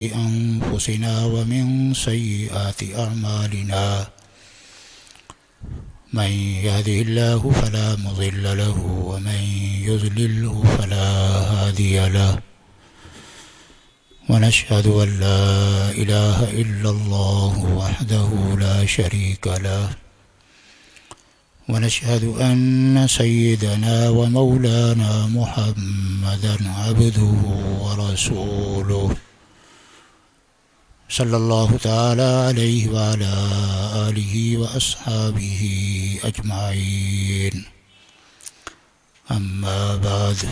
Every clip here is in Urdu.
أنفسنا ومن سيئات أعمالنا من يهده الله فلا مضل له ومن يضلله فلا هادي له ونشهد أن لا إله إلا الله وحده لا شريك له ونشهد أن سيدنا ومولانا محمدا عبده ورسوله صلی اللہ تعالی علیہ وعلی آلہ وأصحابہ اجمعین اما بعد۔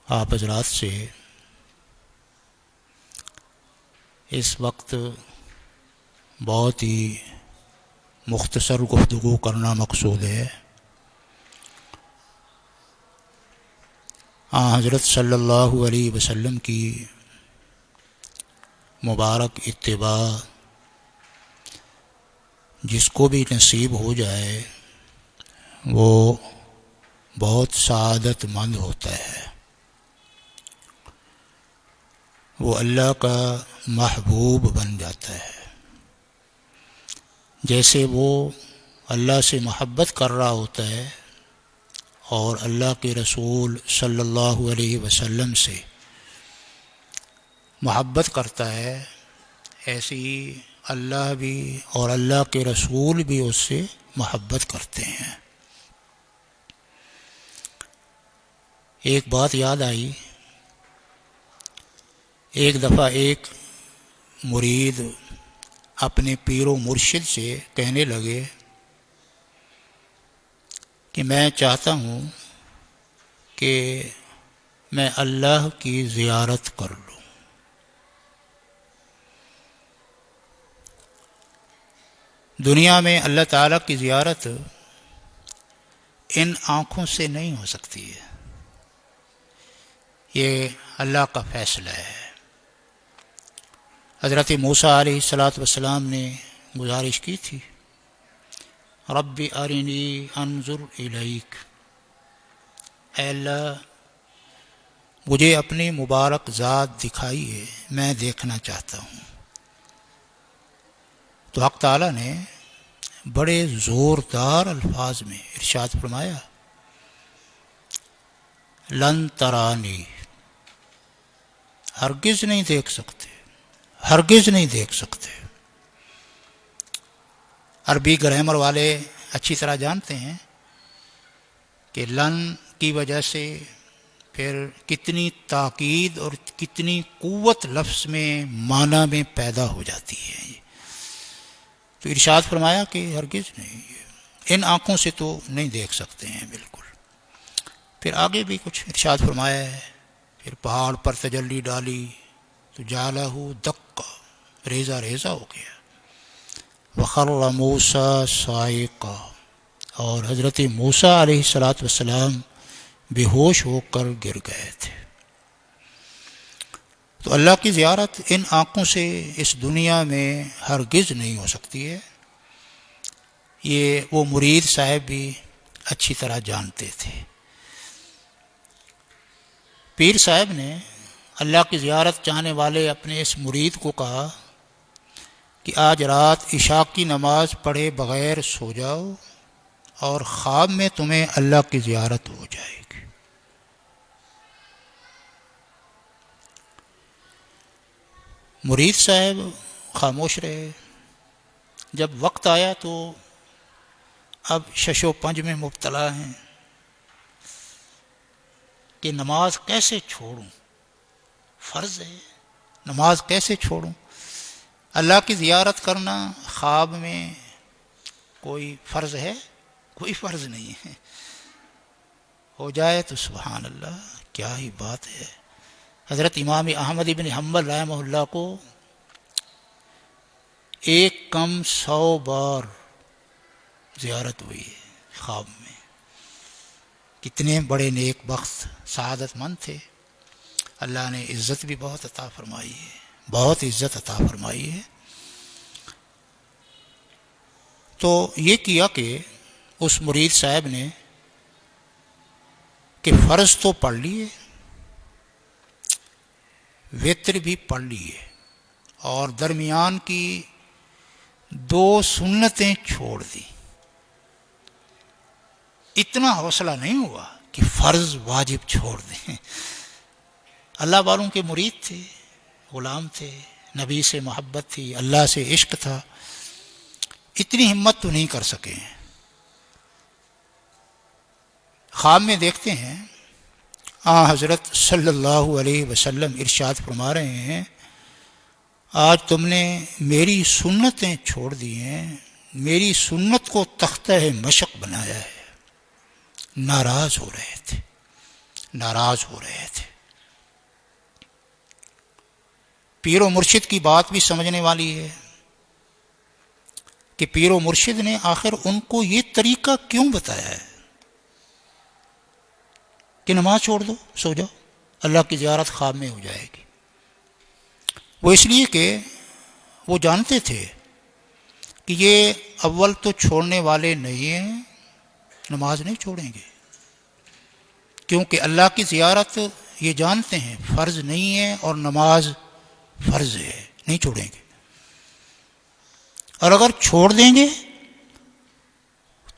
آپ حضرات سے اس وقت بہت ہی مختصر گفتگو کرنا مقصود ہے۔ حضرت صلی اللہ علیہ وسلم کی مبارک اتباع جس کو بھی نصیب ہو جائے وہ بہت سعادت مند ہوتا ہے، وہ اللہ کا محبوب بن جاتا ہے۔ جیسے وہ اللہ سے محبت کر رہا ہوتا ہے اور اللہ کے رسول صلی اللہ علیہ وسلم سے محبت کرتا ہے، ایسے ہی اللہ بھی اور اللہ کے رسول بھی اس سے محبت کرتے ہیں۔ ایک بات یاد آئی، ایک دفعہ ایک مرید اپنے پیر و مرشد سے کہنے لگے کہ میں چاہتا ہوں کہ میں اللہ کی زیارت کر لوں۔ دنیا میں اللہ تعالیٰ کی زیارت ان آنکھوں سے نہیں ہو سکتی ہے، یہ اللہ کا فیصلہ ہے۔ حضرت موسیٰ علیہ السلام نے گزارش کی تھی، رب ارنی انظر الیک، اے اللہ مجھے اپنی مبارک ذات دکھائیے، میں دیکھنا چاہتا ہوں۔ تو حق تعالیٰ نے بڑے زوردار الفاظ میں ارشاد فرمایا، لن ترانی، ہرگز نہیں دیکھ سکتے، ہرگز نہیں دیکھ سکتے۔ عربی گرامر والے اچھی طرح جانتے ہیں کہ لن کی وجہ سے پھر کتنی تاکید اور کتنی قوت لفظ میں معنی میں پیدا ہو جاتی ہے۔ تو ارشاد فرمایا کہ ہرگز نہیں، ان آنکھوں سے تو نہیں دیکھ سکتے ہیں بالکل۔ پھر آگے بھی کچھ ارشاد فرمایا ہے، پھر پہاڑ پر تجلی ڈالی تو جعلہ دکا، ریزہ ریزہ ہو گیا، وخر موسیٰ صاعقہ، اور حضرت موسیٰ علیہ السلام بے ہوش ہو کر گر گئے تھے۔ تو اللہ کی زیارت ان آنکھوں سے اس دنیا میں ہرگز نہیں ہو سکتی ہے، یہ وہ مرید صاحب بھی اچھی طرح جانتے تھے۔ پیر صاحب نے اللہ کی زیارت چاہنے والے اپنے اس مرید کو کہا کہ آج رات عشاء کی نماز پڑھے بغیر سو جاؤ اور خواب میں تمہیں اللہ کی زیارت ہو جائے گی۔ مرید صاحب خاموش رہے۔ جب وقت آیا تو اب شش و پنج میں مبتلا ہیں کہ نماز کیسے چھوڑوں، فرض ہے، نماز کیسے چھوڑوں۔ اللہ کی زیارت کرنا خواب میں کوئی فرض ہے؟ کوئی فرض نہیں ہے، ہو جائے تو سبحان اللہ، کیا ہی بات ہے۔ حضرت امام احمد بن حنبل رحمہ اللہ کو ایک کم 100 بار زیارت ہوئی ہے خواب میں۔ کتنے بڑے نیک بخت سعادت مند تھے، اللہ نے عزت بھی بہت عطا فرمائی ہے، بہت عزت عطا فرمائی ہے۔ تو یہ کیا کہ اس مرید صاحب نے کہ فرض تو پڑھ لیے، وتر بھی پڑھ لیے، اور درمیان کی 2 سنتیں چھوڑ دی، اتنا حوصلہ نہیں ہوا کہ فرض واجب چھوڑ دیں۔ اللہ والوں کے مرید تھے، غلام تھے، نبی سے محبت تھی، اللہ سے عشق تھا، اتنی ہمت تو نہیں کر سکے ہیں۔ خواب میں دیکھتے ہیں حضرت صلی اللہ علیہ وسلم ارشاد فرما رہے ہیں، آج تم نے میری سنتیں چھوڑ دی ہیں، میری سنت کو تختہ مشق بنایا ہے۔ ناراض ہو رہے تھے، ناراض ہو رہے تھے۔ پیر و مرشد کی بات بھی سمجھنے والی ہے کہ پیر و مرشد نے آخر ان کو یہ طریقہ کیوں بتایا ہے کہ نماز چھوڑ دو، سو جاؤ، اللہ کی زیارت خواب میں ہو جائے گی۔ وہ اس لیے کہ وہ جانتے تھے کہ یہ اول تو چھوڑنے والے نہیں ہیں، نماز نہیں چھوڑیں گے، کیونکہ اللہ کی زیارت یہ جانتے ہیں فرض نہیں ہے، اور نماز فرض ہے، نہیں چھوڑیں گے۔ اور اگر چھوڑ دیں گے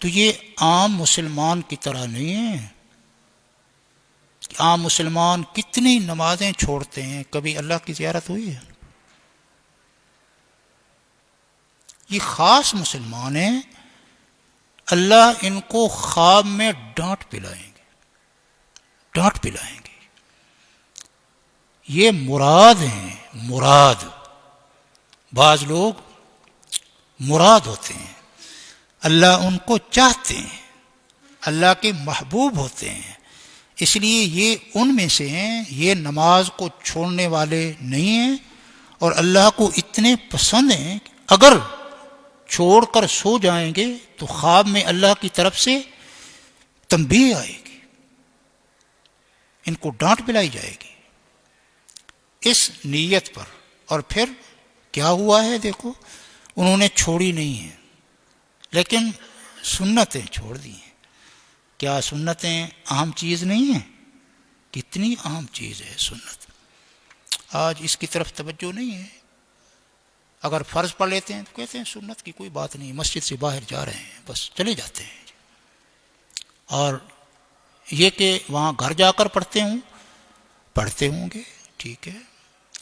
تو یہ عام مسلمان کی طرح نہیں ہے۔ عام مسلمان کتنی نمازیں چھوڑتے ہیں، کبھی اللہ کی زیارت ہوئی ہے؟ یہ خاص مسلمان ہیں، اللہ ان کو خواب میں ڈانٹ پلائیں گے، ڈانٹ پلائیں گے۔ یہ مراد ہیں، مراد۔ بعض لوگ مراد ہوتے ہیں، اللہ ان کو چاہتے ہیں، اللہ کے محبوب ہوتے ہیں، اس لیے یہ ان میں سے ہیں، یہ نماز کو چھوڑنے والے نہیں ہیں، اور اللہ کو اتنے پسند ہیں کہ اگر چھوڑ کر سو جائیں گے تو خواب میں اللہ کی طرف سے تنبیہ آئے گی، ان کو ڈانٹ پلائی جائے گی اس نیت پر۔ اور پھر کیا ہوا ہے دیکھو، انہوں نے چھوڑی نہیں ہے، لیکن سنتیں چھوڑ دی ہیں۔ کیا سنتیں اہم چیز نہیں ہیں؟ کتنی اہم چیز ہے سنت، آج اس کی طرف توجہ نہیں ہے۔ اگر فرض پڑھ لیتے ہیں تو کہتے ہیں سنت کی کوئی بات نہیں، مسجد سے باہر جا رہے ہیں بس چلے جاتے ہیں۔ اور یہ کہ وہاں گھر جا کر پڑھتے ہوں گے، ٹھیک ہے،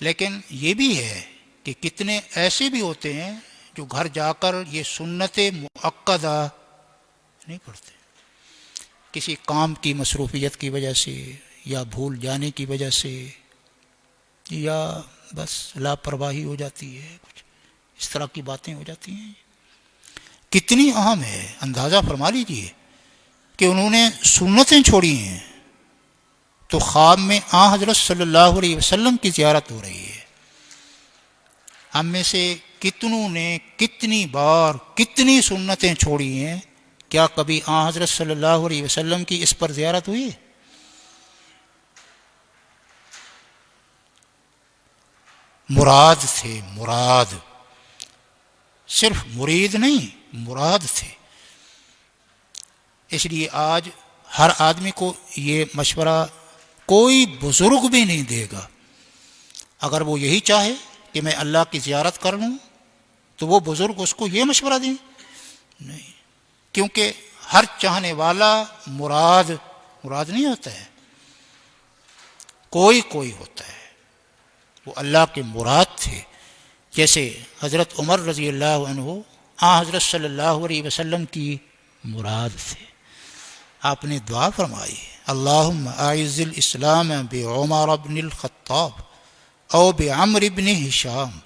لیکن یہ بھی ہے کہ کتنے ایسے بھی ہوتے ہیں جو گھر جا کر یہ سنت مؤکدہ نہیں پڑھتے، کسی کام کی مصروفیت کی وجہ سے، یا بھول جانے کی وجہ سے، یا بس لاپرواہی ہو جاتی ہے، کچھ اس طرح کی باتیں ہو جاتی ہیں۔ کتنی اہم ہے، اندازہ فرما لیجیے کہ انہوں نے سنتیں چھوڑی ہیں تو خواب میں حضرت صلی اللہ علیہ وسلم کی زیارت ہو رہی ہے۔ ہم میں سے کتنوں نے کتنی بار کتنی سنتیں چھوڑی ہیں، کیا کبھی حضرت صلی اللہ علیہ وسلم کی اس پر زیارت ہوئی؟ مراد تھے، مراد، صرف مرید نہیں، مراد تھے۔ اس لیے آج ہر آدمی کو یہ مشورہ کوئی بزرگ بھی نہیں دے گا، اگر وہ یہی چاہے کہ میں اللہ کی زیارت کر لوں تو وہ بزرگ اس کو یہ مشورہ دیں؟ نہیں، کیونکہ ہر چاہنے والا مراد نہیں ہوتا ہے، کوئی ہوتا ہے، وہ اللہ کے مراد تھے۔ جیسے حضرت عمر رضی اللہ عنہ حضرت صلی اللہ علیہ وسلم کی مراد تھے۔ آپ نے دعا فرمائی، اللہم اعز الاسلام بعمر بن الخطاب او بعمر بن ہشام،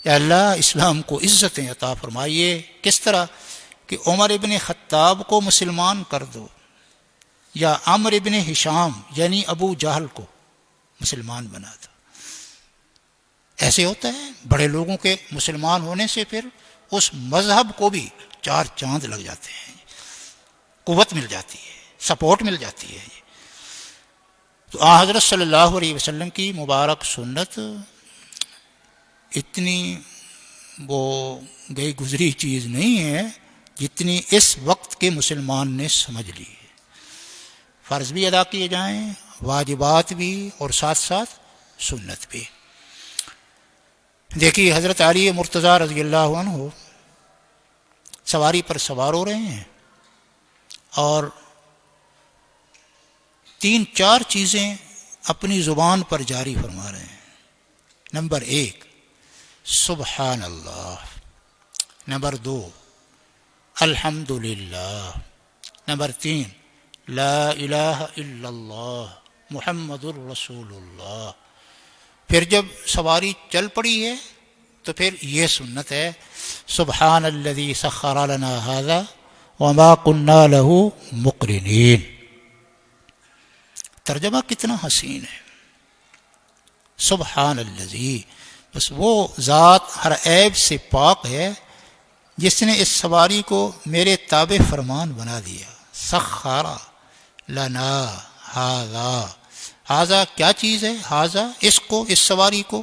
یا اللہ اسلام کو عزتیں عطا فرمائیے۔ کس طرح کہ عمر ابن خطاب کو مسلمان کر دو، یا عمر ابن ہشام یعنی ابو جہل کو مسلمان بنا دو۔ ایسے ہوتا ہے، بڑے لوگوں کے مسلمان ہونے سے پھر اس مذہب کو بھی 4 چاند لگ جاتے ہیں، قوت مل جاتی ہے، سپورٹ مل جاتی ہے۔ تو حضرت صلی اللہ علیہ وسلم کی مبارک سنت اتنی وہ گئی گزری چیز نہیں ہے جتنی اس وقت کے مسلمان نے سمجھ لی ہے۔ فرض بھی ادا کیے جائیں، واجبات بھی، اور ساتھ ساتھ سنت بھی۔ دیکھیے حضرت علی مرتضیٰ رضی اللہ عنہ سواری پر سوار ہو رہے ہیں اور 3-4 چیزیں اپنی زبان پر جاری فرما رہے ہیں۔ نمبر 1 سبحان اللہ، نمبر 2 الحمد للہ، نمبر 3 لا الہ الا اللہ محمد الرسول اللہ۔ پھر جب سواری چل پڑی ہے تو پھر یہ سنت ہے سبحان الذی سخر لنا ھذا وما كنا له مقرنین۔ ترجمہ کتنا حسین ہے، سبحان الذی، بس وہ ذات ہر عیب سے پاک ہے جس نے اس سواری کو میرے تابع فرمان بنا دیا۔ سخر لنا ھذا، ھذا کیا چیز ہے؟ ھذا اس کو، اس سواری کو،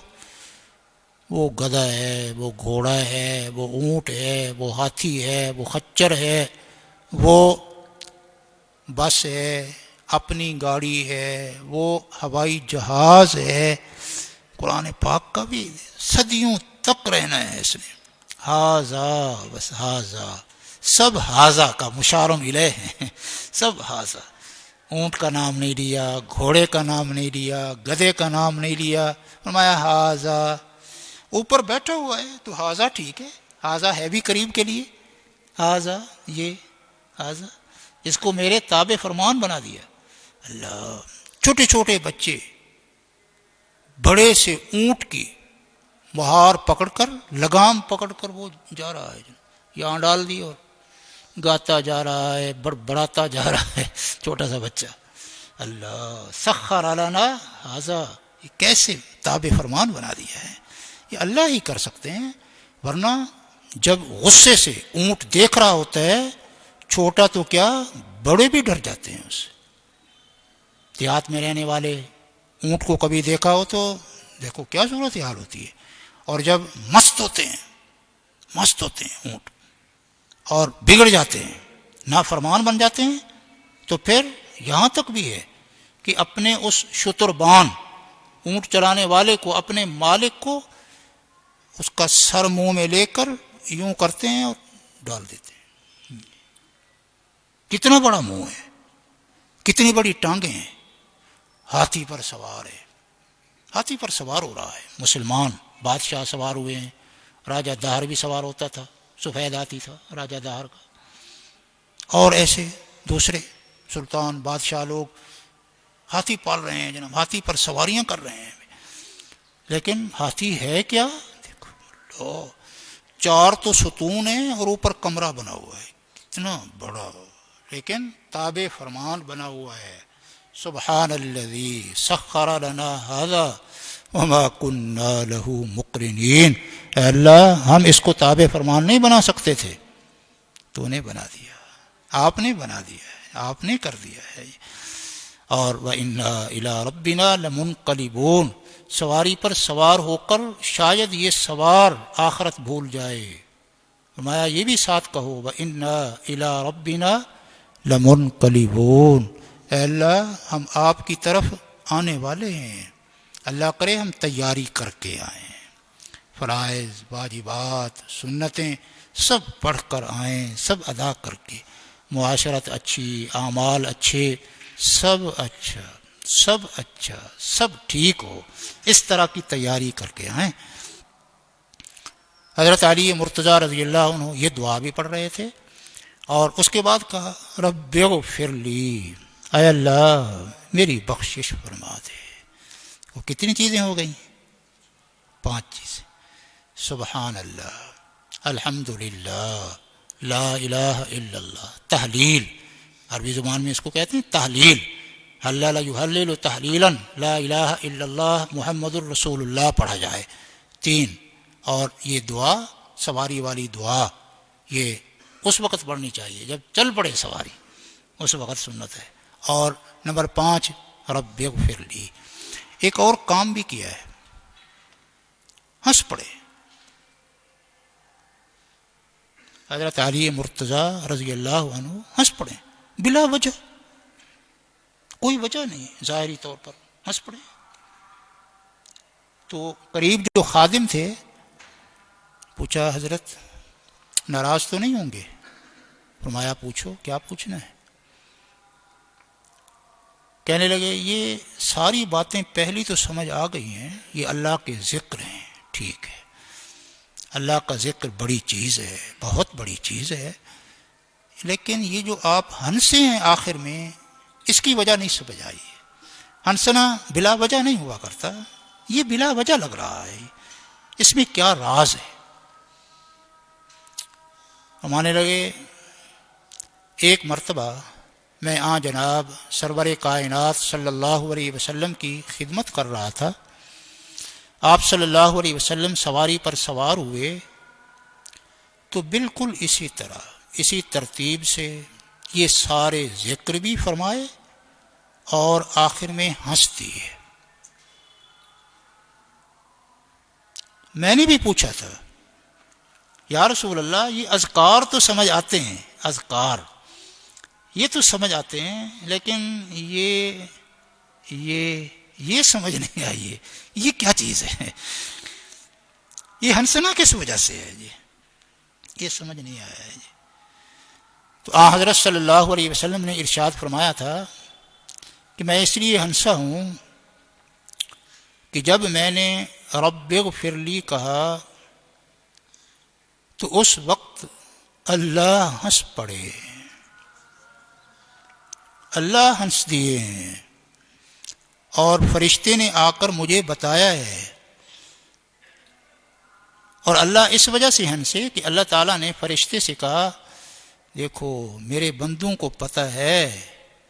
وہ گدھا ہے، وہ گھوڑا ہے، وہ اونٹ ہے، وہ ہاتھی ہے، وہ خچر ہے، وہ بس ہے، اپنی گاڑی ہے، وہ ہوائی جہاز ہے۔ قرآن پاک کا بھی صدیوں تک رہنا ہے اس نے۔ ھذا، بس ھذا، سب ھذا کا مشارم الیہ ہے، سب ھذا۔ اونٹ کا نام نہیں لیا، گھوڑے کا نام نہیں لیا، گدھے کا نام نہیں لیا، فرمایا ھذا۔ اوپر بیٹھا ہوا ہے تو ھذا ٹھیک ہے، ھذا ہے بھی قریب کے لیے، ھذا یہ، ھذا اس کو میرے تابع فرمان بنا دیا۔ اللہ، چھوٹے چھوٹے بچے بڑے سے اونٹ کی مہار پکڑ کر، لگام پکڑ کر وہ جا رہا ہے، یہاں ڈال دی اور گاتا جا رہا ہے، بڑبڑاتا جا رہا ہے چھوٹا سا بچہ۔ اللہ، سخر لنا ھذا، یہ کیسے تابع فرمان بنا دیا ہے، یہ اللہ ہی کر سکتے ہیں۔ ورنہ جب غصے سے اونٹ دیکھ رہا ہوتا ہے، چھوٹا تو کیا بڑے بھی ڈر جاتے ہیں اس سے۔ دیہات میں رہنے والے اونٹ کو کبھی دیکھا ہو تو دیکھو کیا صورت حال ہوتی ہے۔ اور جب مست ہوتے ہیں اونٹ اور بگڑ جاتے ہیں، نافرمان بن جاتے ہیں، تو پھر یہاں تک بھی ہے کہ اپنے اس شتربان، اونٹ چلانے والے کو، اپنے مالک کو اس کا سر منہ میں لے کر یوں کرتے ہیں اور ڈال دیتے ہیں۔ کتنا بڑا منہ ہے، کتنی بڑی ٹانگیں ہیں۔ ہاتھی پر سوار ہے، ہاتھی پر سوار ہو رہا ہے، مسلمان بادشاہ سوار ہوئے ہیں، راجہ دہر بھی سوار ہوتا تھا، سفید ہاتھی تھا راجہ دہر کا، اور ایسے دوسرے سلطان بادشاہ لوگ ہاتھی پال رہے ہیں جناب، ہاتھی پر سواریاں کر رہے ہیں۔ لیکن ہاتھی ہے کیا؟ دیکھو، 4 تو ستون ہیں اور اوپر کمرہ بنا ہوا ہے، کتنا بڑا، لیکن تابع فرمان بنا ہوا ہے۔ سبحان الذی سخر لنا ھذا وما كنا له مقرنین۔ اے اللہ، ہم اس کو تابع فرمان نہیں بنا سکتے تھے، تو نے بنا دیا، آپ نے بنا دیا ہے، آپ نے کر دیا ہے۔ اور وَإِنَّا إِلَىٰ رَبِّنَا لَمُنْقَلِبُونَ، سواری پر سوار ہو کر شاید یہ سوار آخرت بھول جائے، فرمایا یہ بھی ساتھ کہو وَإِنَّا إِلَىٰ رَبِّنَا لَمُنْقَلِبُونَ، اے اللہ ہم آپ کی طرف آنے والے ہیں، اللہ کرے ہم تیاری کر کے آئیں، فرائض، واجبات، سنتیں سب پڑھ کر آئیں، سب ادا کر کے، معاشرت اچھی، اعمال اچھے، سب اچھا، سب اچھا، سب ٹھیک ہو، اس طرح کی تیاری کر کے آئیں۔ حضرت علی مرتضیٰ رضی اللہ عنہ یہ دعا بھی پڑھ رہے تھے، اور اس کے بعد کہا رب اغفر لی، اے اللہ میری بخشش فرما دے۔ وہ کتنی چیزیں ہو گئیں؟ 5 چیزیں، سبحان اللہ، الحمد للہ، لا الہ الا اللہ، تحلیل، عربی زبان میں اس کو کہتے ہیں تحلیل، حلل یحلل تحلیلا، لا الہ الا اللہ محمد الرسول اللہ پڑھا جائے۔ 3، اور یہ دعا، سواری والی دعا، یہ اس وقت پڑھنی چاہیے جب چل پڑے سواری، اس وقت سنت ہے۔ اور نمبر 5 رب اغفر لی۔ ایک اور کام بھی کیا ہے، ہنس پڑے۔ حضرت علی مرتضیٰ رضی اللہ عنہ ہنس پڑے بلا وجہ، کوئی وجہ نہیں، ظاہری طور پر ہنس پڑے۔ تو قریب جو خادم تھے پوچھا حضرت ناراض تو نہیں ہوں گے؟ فرمایا پوچھو کیا پوچھنا ہے۔ کہنے لگے یہ ساری باتیں پہلی تو سمجھ آ گئی ہیں، یہ اللہ کے ذکر ہیں، ٹھیک ہے، اللہ کا ذکر بڑی چیز ہے، بہت بڑی چیز ہے، لیکن یہ جو آپ ہنسے ہیں آخر میں اس کی وجہ نہیں سمجھ آئی۔ ہنسنا بلا وجہ نہیں ہوا کرتا، یہ بلا وجہ لگ رہا ہے، اس میں کیا راز ہے؟ فرمانے لگے ایک مرتبہ میں جناب سرور کائنات صلی اللہ علیہ وسلم کی خدمت کر رہا تھا، آپ صلی اللہ علیہ وسلم سواری پر سوار ہوئے تو بالکل اسی طرح اسی ترتیب سے یہ سارے ذکر بھی فرمائے اور آخر میں ہنس دیے۔ میں نے بھی پوچھا تھا یا رسول اللہ یہ اذکار تو سمجھ آتے ہیں، اذکار یہ تو سمجھ آتے ہیں، لیکن یہ سمجھ نہیں آئی ہے، یہ کیا چیز ہے؟ یہ ہنسنا کس وجہ سے ہے جی؟ یہ سمجھ نہیں آیا ہے جی۔ تو حضرت صلی اللہ علیہ وسلم نے ارشاد فرمایا تھا کہ میں اس لیے ہنسا ہوں کہ جب میں نے رب اغفر لی کہا تو اس وقت اللہ ہنس پڑے، اللہ ہنس دیے ہیں، اور فرشتے نے آ کر مجھے بتایا ہے، اور اللہ اس وجہ سے ہنسے کہ اللہ تعالیٰ نے فرشتے سے کہا دیکھو میرے بندوں کو پتہ ہے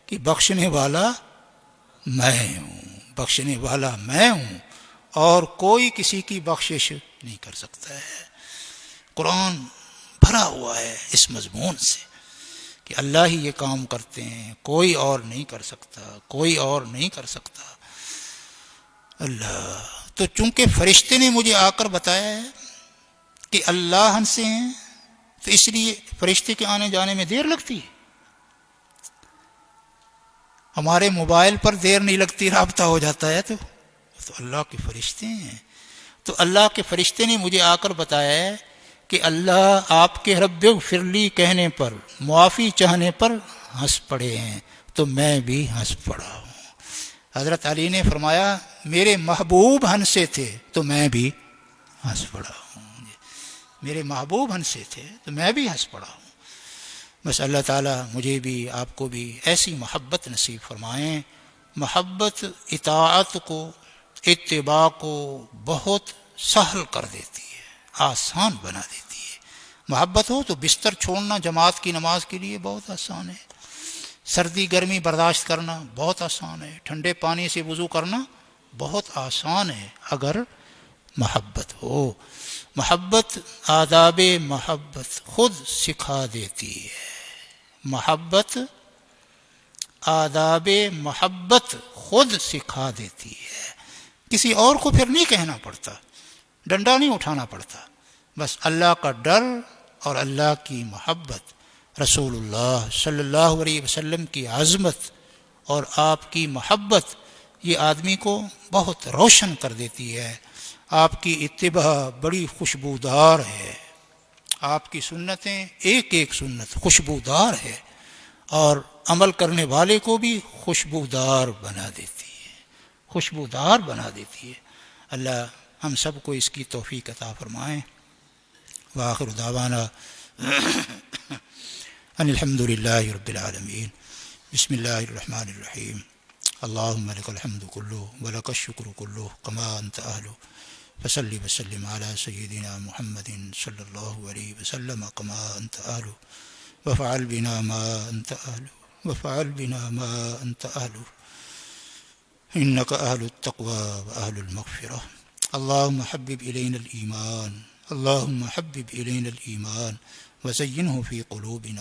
کہ بخشنے والا میں ہوں، بخشنے والا میں ہوں، اور کوئی کسی کی بخشش نہیں کر سکتا ہے۔ قرآن بھرا ہوا ہے اس مضمون سے کہ اللہ ہی یہ کام کرتے ہیں، کوئی اور نہیں کر سکتا، کوئی اور نہیں کر سکتا اللہ۔ تو چونکہ فرشتے نے مجھے آ کر بتایا ہے کہ اللہ ہنسے ہیں تو اس لیے فرشتے کے آنے جانے میں دیر لگتی ہے۔ ہمارے موبائل پر دیر نہیں لگتی، رابطہ ہو جاتا ہے، تو اللہ کے فرشتے ہیں۔ تو اللہ کے فرشتے نے مجھے آ کر بتایا ہے کہ اللہ آپ کے رب اغفر لی کہنے پر، معافی چاہنے پر ہنس پڑے ہیں، تو میں بھی ہنس پڑا ہوں۔ حضرت علی نے فرمایا میرے محبوب ہنسے تھے تو میں بھی ہنس پڑا ہوں، میرے محبوب ہنسے تھے تو میں بھی ہنس پڑا ہوں۔ بس اللہ تعالیٰ مجھے بھی آپ کو بھی ایسی محبت نصیب فرمائیں۔ محبت اطاعت کو، اتباع کو بہت سہل کر دیتی ہے، آسان بنا دیتی ہے۔ محبت ہو تو بستر چھوڑنا جماعت کی نماز کے لیے بہت آسان ہے، سردی گرمی برداشت کرنا بہت آسان ہے، ٹھنڈے پانی سے وضو کرنا بہت آسان ہے اگر محبت ہو۔ محبت آداب محبت خود سکھا دیتی ہے، محبت آداب محبت خود سکھا دیتی ہے، کسی اور کو پھر نہیں کہنا پڑتا، ڈنڈا نہیں اٹھانا پڑتا، بس اللہ کا ڈر اور اللہ کی محبت، رسول اللہ صلی اللہ علیہ وسلم کی عظمت اور آپ کی محبت یہ آدمی کو بہت روشن کر دیتی ہے۔ آپ کی اتباع بڑی خوشبودار ہے، آپ کی سنتیں ایک ایک سنت خوشبودار ہے، اور عمل کرنے والے کو بھی خوشبودار بنا دیتی ہے، خوشبودار بنا دیتی ہے۔ اللہ ہم سب کو اس کی توفیق عطا فرمائیں۔ وآخر دعوانا ان الحمد للہ رب العالمین۔ بسم اللہ الرحمن الرحیم۔ اللہم لک الحمد کلہ ولک الشکر کلہ کما انت اہلہ فصلی وسلم علی سیدنا محمد صلی اللہ علیہ وسلم کما انت اہلہ وفعل بنا ما انت اہلہ وفعل بنا ما انت اہلہ انک اہل التقوی واہل المغفرہ۔ اللہم حبب الینا الایمان، اللہم حبب الینا الایمان وزینہ فی قلوبنا